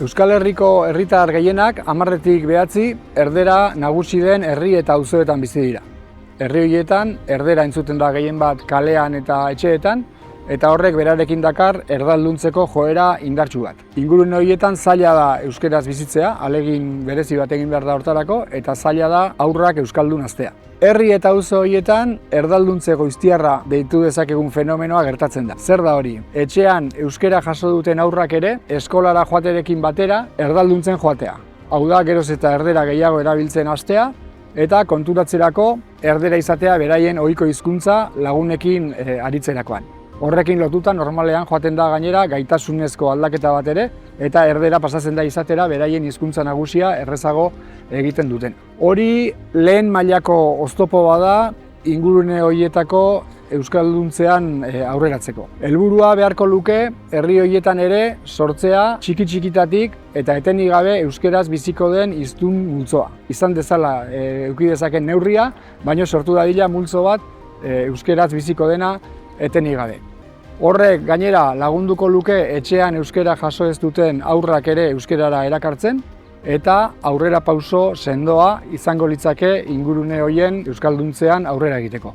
Euskal Herriko herritar gehienak 10-tik 9 erdera nagusi den herri eta auzoetan bizi dira. Herri horietan erdera entzuten da gehien bat kalean eta etxeetan, eta horrek berarekin dakar erdalduntzeko joera indartsu bat. Ingurune horietan zaila da euskeraz bizitzea, ahalegin berezi bat egin behar da hortarako, eta zaila da haurrak euskaldun hastea. Herri eta auzo horietan erdalduntze goiztiarra deitu dezakegun fenomenoa gertatzen da. Zer da hori? Etxean euskera jaso duten haurrak ere eskolara joaterekin batera erdalduntzen joatea. Hau da, geroz eta erdera gehiago erabiltzen hastea, eta konturatzerako erdera izatea beraien ohiko hizkuntza lagunekin aritzerakoan. Horrekin lotuta normalean joaten da gainera gaitasunezko aldaketa bat ere, eta erdera pasatzen da izatera beraien hizkuntza nagusia errezago egiten duten. Hori lehen mailako oztopo bada ingurune horietako euskalduntzean aurreratzeko. Helburua beharko luke herri horietan ere sortzea txiki-txikitatik eta etenik gabe euskeraz biziko den hiztun multzoa. Izan dezala eduki dezaken neurria, baina sortu dadila multzo bat euskeraz biziko dena etenik gabe. Horrek gainera lagunduko luke etxean euskera jaso ez duten haurrak ere euskerara erakartzen, eta aurrera pauso sendoa izango litzake ingurune horien euskalduntzean aurrera egiteko.